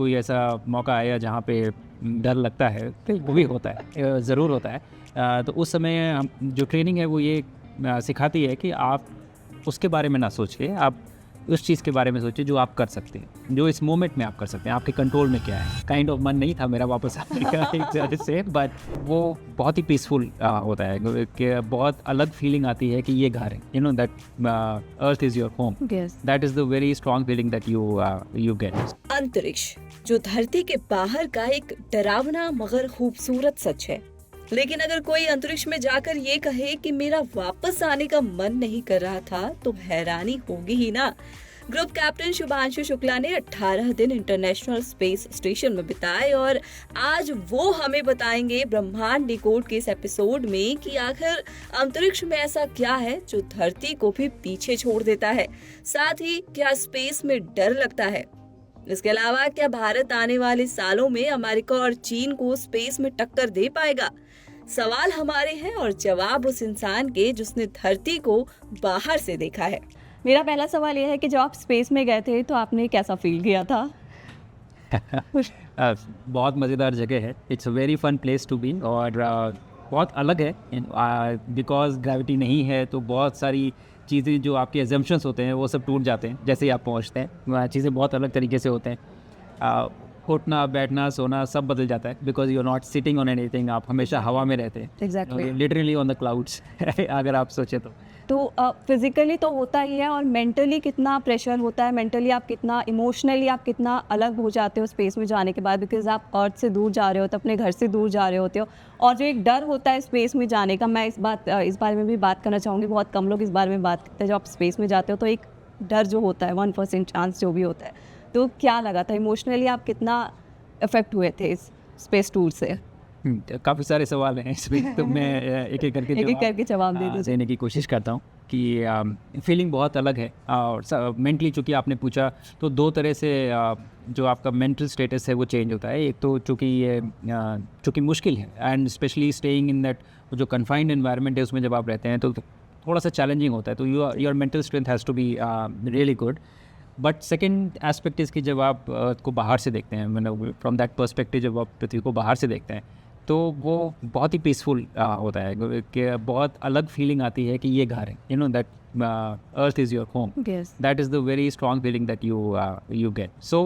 कोई ऐसा मौका आया जहाँ पे डर लगता है, तो वो भी होता है, ज़रूर होता है। तो उस समय जो ट्रेनिंग है वो ये सिखाती है कि आप उसके बारे में ना सोच के आप उस चीज़ के बारे में सोचिए जो आप कर सकते हैं, जो इस मोमेंट में आप कर सकते हैं, आपके कंट्रोल में क्या है। काइंड ऑफ मन नहीं था मेरा वापस आने का एक तरह से, बट वो बहुत ही पीसफुल होता है कि बहुत अलग फीलिंग आती है कि ये घर है, you know that earth is your home. That is the very strong feeling that you get. अंतरिक्ष जो धरती के बाहर का एक डरावना मगर खूबसूरत सच है, लेकिन अगर कोई अंतरिक्ष में जाकर ये कहे कि मेरा वापस आने का मन नहीं कर रहा था, तो हैरानी होगी ही ना। ग्रुप कैप्टन शुभांशु शुक्ला ने 18 दिन इंटरनेशनल स्पेस स्टेशन में बिताए और आज वो हमें बताएंगे ब्रह्मांड डिकोड के इस एपिसोड में कि आखिर अंतरिक्ष में ऐसा क्या है जो धरती को भी पीछे छोड़ देता है। साथ ही क्या स्पेस में डर लगता है। इसके अलावा क्या भारत आने वाले सालों में अमेरिका और चीन को स्पेस में टक्कर दे पाएगा। सवाल हमारे हैं और जवाब उस इंसान के जिसने धरती को बाहर से देखा है। मेरा पहला सवाल यह है कि जब आप स्पेस में गए थे तो आपने कैसा फील किया था? बहुत मज़ेदार जगह है। It's a very fun place to be और बहुत अलग है बिकॉज ग्रेविटी नहीं है, तो बहुत सारी चीज़ें जो आपके एजम्पशंस होते हैं वो सब टूट जाते हैं जैसे ही आप पहुंचते हैं। चीज़ें बहुत अलग तरीके से होते हैं। उठना बैठना सोना सब बदल जाता है because you are not sitting on anything. आप हमेशा हवा में रहते हैं, Exactly. Literally on the clouds अगर आप सोचे तो फिजिकली तो होता ही है, और मेंटली कितना प्रेशर होता है, मेंटली आप कितना, इमोशनली आप कितना अलग हो जाते हो स्पेस में जाने के बाद, बिकॉज आप अर्थ से दूर जा रहे हो, तो अपने घर से दूर जा रहे होते हो। और जो एक डर होता है स्पेस में जाने का, मैं इस बारे में भी बात करना चाहूँगी। बहुत कम लोग इस बारे में बात करते हैं। जब आप स्पेस में जाते हो तो एक डर जो होता है 1% चांस जो भी होता है, तो क्या लगा था इमोशनली आप कितना इफेक्ट हुए थे इस स्पेस टूर से? काफ़ी सारे सवाल हैं इसमें, तो मैं एक एक करके जवाब देने की कोशिश करता हूँ कि फीलिंग बहुत अलग है। और मेंटली चूँकि आपने पूछा तो दो तरह से जो आपका मेंटल स्टेटस है वो चेंज होता है। एक तो चूँकि मुश्किल है and specially staying in that जो कन्फाइंड एनवायरनमेंट है उसमें जब आप रहते हैं तो थोड़ा सा चैलेंजिंग होता है, तो your mental strength has to be really good. But second aspect इसकी जब आप को बाहर से देखते हैं, मतलब फ्रॉम दैट पर्सपेक्टिव जब आप पृथ्वी को बाहर से देखते हैं तो वो बहुत ही पीसफुल होता है कि बहुत अलग फीलिंग आती है कि ये घर है, you know that earth is your home. That is the very strong feeling that you get. So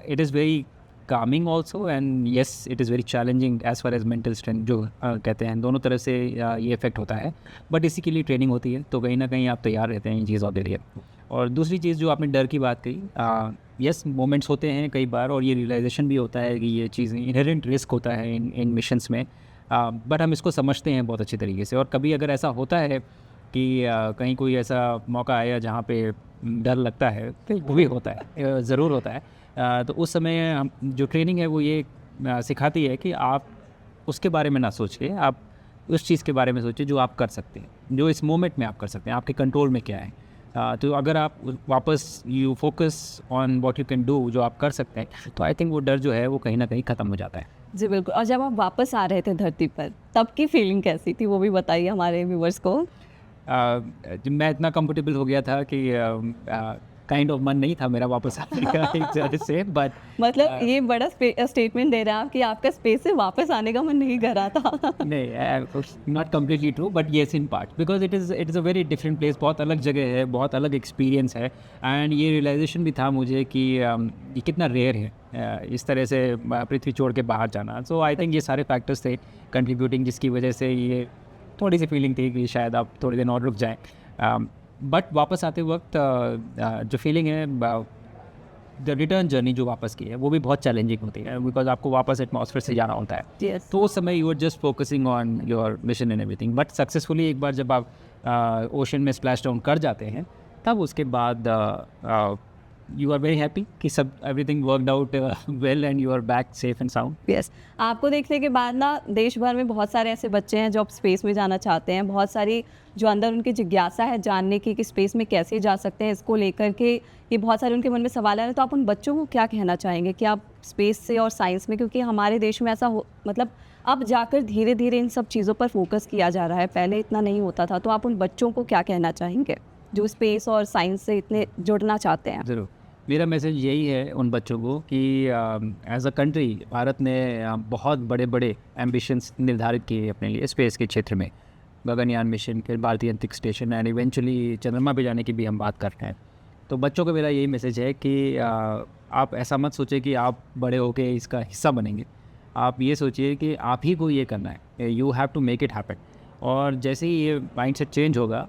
it is very calming also, and yes, it is very challenging as far as mental strength जो कहते हैं, दोनों तरह से ये effect होता है। But इसी के लिए ट्रेनिंग होती है, तो कहीं ना कहीं आप तैयार रहते हैं इन चीज़ों के लिए। और दूसरी चीज़ जो आपने डर की बात कही, यस मोमेंट्स होते हैं कई बार, और ये रियलाइजेशन भी होता है कि ये चीज़ इनहेरेंट रिस्क होता है इन मिशंस में, बट हम इसको समझते हैं बहुत अच्छे तरीके से। और कभी अगर ऐसा होता है कि कहीं कोई ऐसा मौका आया जहाँ पे डर लगता है, तो वो भी होता है, ज़रूर होता है। तो उस समय जो ट्रेनिंग है वो ये सिखाती है कि आप उसके बारे में ना सोच के आप उस चीज़ के बारे में सोचिए जो आप कर सकते हैं, जो इस मोमेंट में आप कर सकते हैं, आपके कंट्रोल में क्या है। तो अगर आप वापस you focus on what you can do, जो आप कर सकते हैं, तो आई थिंक वो डर जो है वो कहीं ना कहीं ख़त्म हो जाता है। जी बिल्कुल। और जब आप वापस आ रहे थे धरती पर, तब की फीलिंग कैसी थी वो भी बताइए हमारे व्यूवर्स को। मैं इतना कंफर्टेबल हो गया था कि काइंड ऑफ मन नहीं था मेरा वापस आने का एक तरह से, बट मतलब ये बड़ा स्टेटमेंट दे रहे हैं आप कि आपका स्पेस से वापस आने का मन नहीं कर रहा था। नहीं, not completely true, but yes in part, because it is a very different place. बहुत अलग जगह है, बहुत अलग एक्सपीरियंस है, एंड ये रियलाइजेशन भी था मुझे कि ये कितना रेयर है इस तरह से पृथ्वी छोड़ के बाहर जाना। सो आई थिंक ये सारे फैक्टर्स थे कंट्रीब्यूटिंग, जिसकी वजह से ये थोड़ी सी फीलिंग थी कि शायद आप थोड़ी दिन और रुक जाएँ। बट वापस आते वक्त जो फीलिंग है, द रिटर्न जर्नी जो वापस की है वो भी बहुत चैलेंजिंग होती है, बिकॉज आपको वापस एटमॉस्फेयर से जाना होता है। Yes. तो उस समय you are just focusing on your mission and everything. But successfully एक बार जब आप ओशन में स्प्लैश डाउन कर जाते हैं, तब उसके बाद यू आर वेरी हैप्पी कि सब everything worked out well and you are back safe and sound. Yes, आपको देखने के बाद ना देश भर में बहुत सारे ऐसे बच्चे हैं जो अब स्पेस में जाना चाहते हैं। बहुत सारी जो अंदर उनकी जिज्ञासा है जानने की कि स्पेस में कैसे जा सकते हैं, इसको लेकर के ये बहुत सारे उनके मन में सवाल आ रहे हैं। तो आप उन बच्चों को क्या कहना चाहेंगे कि आप स्पेस से और साइंस में, क्योंकि हमारे देश में ऐसा मतलब अब जाकर धीरे धीरे इन सब चीज़ों पर फोकस किया जा रहा है, पहले इतना नहीं होता था। तो आप उन बच्चों को क्या कहना चाहेंगे जो स्पेस और साइंस से इतने जुड़ना चाहते हैं? ज़रूर। मेरा मैसेज यही है उन बच्चों को कि एज अ कंट्री भारत ने बहुत बड़े बड़े एम्बिशंस निर्धारित किए अपने लिए स्पेस के क्षेत्र में। गगनयान मिशन, फिर भारतीय अंतरिक्ष स्टेशन एंड इवेंचुअली चंद्रमा पे जाने की भी हम बात कर रहे हैं। तो बच्चों को मेरा यही मैसेज है कि आप ऐसा मत सोचिए कि आप बड़े होके इसका हिस्सा बनेंगे। आप ये सोचिए कि आप ही को ये करना है, you have to make it happen. और जैसे ही ये माइंडसेट चेंज होगा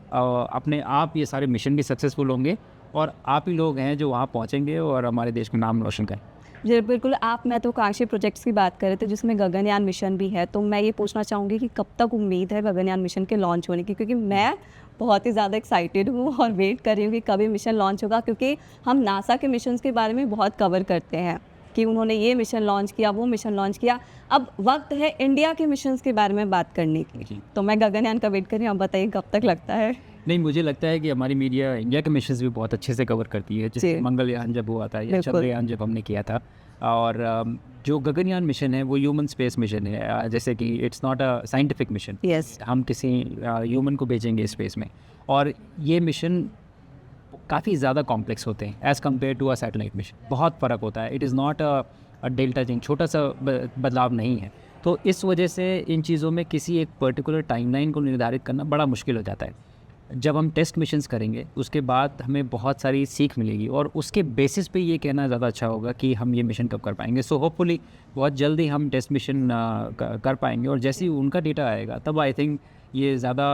अपने आप ये सारे मिशन भी सक्सेसफुल होंगे और आप ही लोग हैं जो वहाँ पहुँचेंगे और हमारे देश का नाम रोशन करें। जी बिल्कुल, आप महत्वाकांक्षी प्रोजेक्ट्स की बात कर रहे थे जिसमें गगनयान मिशन भी है, तो मैं ये पूछना चाहूँगी कि कब तक उम्मीद है गगनयान मिशन के लॉन्च होने की, क्योंकि मैं बहुत ही ज़्यादा एक्साइटेड हूँ और वेट कर रही हूँ कि कभी मिशन लॉन्च होगा, क्योंकि हम नासा के मिशंस के बारे में बहुत कवर करते हैं कि उन्होंने ये मिशन लॉन्च किया, वो मिशन लॉन्च किया। अब वक्त है इंडिया के मिशंस के बारे में बात करने की, तो मैं गगनयान का वेट कर रही हूँ। आप बताइए कब तक लगता है? नहीं, मुझे लगता है कि हमारी मीडिया इंडिया के मिशन भी बहुत अच्छे से कवर करती है। जैसे मंगलयान जब हुआ था या चंद्रयान जब हमने किया था, और जो गगनयान मिशन है वो ह्यूमन स्पेस मिशन है। जैसे कि it's not a scientific mission, हम किसी ह्यूमन को भेजेंगे स्पेस में, और ये मिशन काफ़ी ज़्यादा कॉम्प्लेक्स होते हैं as compared to a satellite mission. बहुत फ़र्क होता है। It is not a delta change, छोटा सा बदलाव नहीं है। तो इस वजह से इन चीज़ों में किसी एक पर्टिकुलर टाइमलाइन को निर्धारित करना बड़ा मुश्किल हो जाता है। जब हम टेस्ट मिशंस करेंगे उसके बाद हमें बहुत सारी सीख मिलेगी और उसके बेसिस पे ये कहना ज़्यादा अच्छा होगा कि हम ये मिशन कब कर पाएंगे। सो होपफुली बहुत जल्दी हम टेस्ट मिशन कर पाएंगे, और जैसे ही उनका डेटा आएगा तब आई थिंक ये ज़्यादा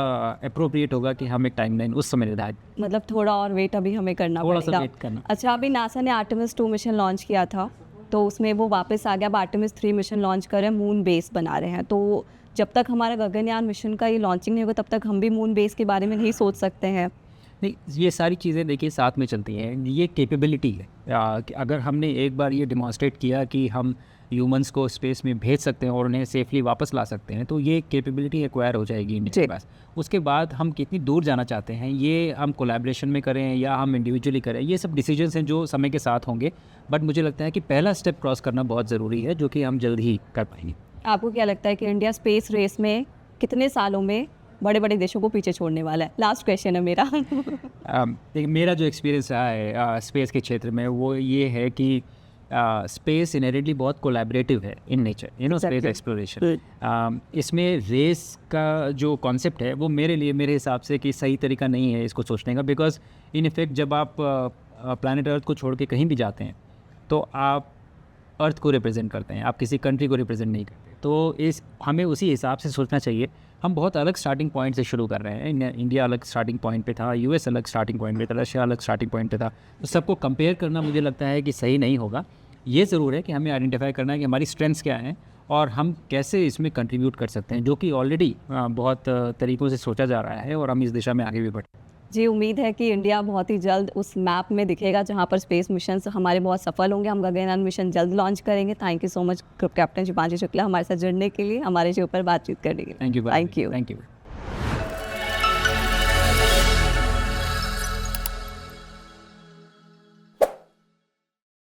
अप्रोप्रिएट होगा कि हम एक टाइमलाइन उस समय निर्धारित, मतलब थोड़ा और वेट अभी हमें करना थोड़ा पड़ेगा। सा वेट करना। अच्छा, अभी नासा ने आर्टेमिस 2 मिशन लॉन्च किया था, तो उसमें वो वापस आ गया। अब आर्टेमिस 3 मिशन लॉन्च कर रहे हैं, मून बेस बना रहे हैं। तो जब तक हमारा गगनयान मिशन का ये लॉन्चिंग नहीं होगा तब तक हम भी मून बेस के बारे में नहीं सोच सकते हैं। नहीं, ये सारी चीज़ें देखिए साथ में चलती हैं। ये कैपेबिलिटी है कि अगर हमने एक बार ये डिमॉन्स्ट्रेट किया कि हम ह्यूमंस को स्पेस में भेज सकते हैं और उन्हें सेफली वापस ला सकते हैं, तो ये कैपेबिलिटी एक्वायर हो जाएगी इंडिया के पास। उसके बाद हम कितनी दूर जाना चाहते हैं, ये हम कोलैबोरेशन में करें या हम इंडिविजुअली करें, ये सब डिसीजंस हैं जो समय के साथ होंगे। बट मुझे लगता है कि पहला स्टेप क्रॉस करना बहुत ज़रूरी है, जो कि हम जल्द ही कर पाएंगे। आपको क्या लगता है कि इंडिया स्पेस रेस में कितने सालों में बड़े बड़े देशों को पीछे छोड़ने वाला है? लास्ट क्वेश्चन है मेरा। देखिए, मेरा जो एक्सपीरियंस रहा है स्पेस के क्षेत्र में वो ये है कि स्पेस इनहेरेंटली बहुत कोलैबोरेटिव है इन नेचर, स्पेस एक्सप्लोरेशन। इसमें रेस का जो कॉन्सेप्ट है वो मेरे हिसाब से कि सही तरीका नहीं है इसको सोचने का। बिकॉज इन इफेक्ट जब आप प्लैनेट अर्थ को छोड़ के कहीं भी जाते हैं तो आप अर्थ को रिप्रेजेंट करते हैं, आप किसी कंट्री को रिप्रेजेंट नहीं करते। तो हमें उसी हिसाब से सोचना चाहिए। हम बहुत अलग स्टार्टिंग पॉइंट से शुरू कर रहे हैं। इंडिया अलग स्टार्टिंग पॉइंट पे था, यूएस अलग स्टार्टिंग पॉइंट पे था, रशिया अलग स्टार्टिंग पॉइंट पे था। तो सबको कंपेयर करना मुझे लगता है कि सही नहीं होगा। ये ज़रूर है कि हमें आइडेंटिफाई करना है कि हमारी स्ट्रेंथ्स क्या हैं और हम कैसे इसमें कंट्रीब्यूट कर सकते हैं, जो कि ऑलरेडी बहुत तरीक़ों से सोचा जा रहा है और हम इस दिशा में आगे भी बढ़ें। जी, उम्मीद है कि इंडिया बहुत ही जल्द उस मैप में दिखेगा जहां पर स्पेस मिशन हमारे बहुत सफल होंगे। हम गगनयान मिशन जल्द लॉन्च करेंगे। Thank you so much group captain Shivanshi Shukla हमारे साथ जुड़ने के लिए, हमारे शो पर बातचीत करने के लिए। Thank you. Thank you. Thank you.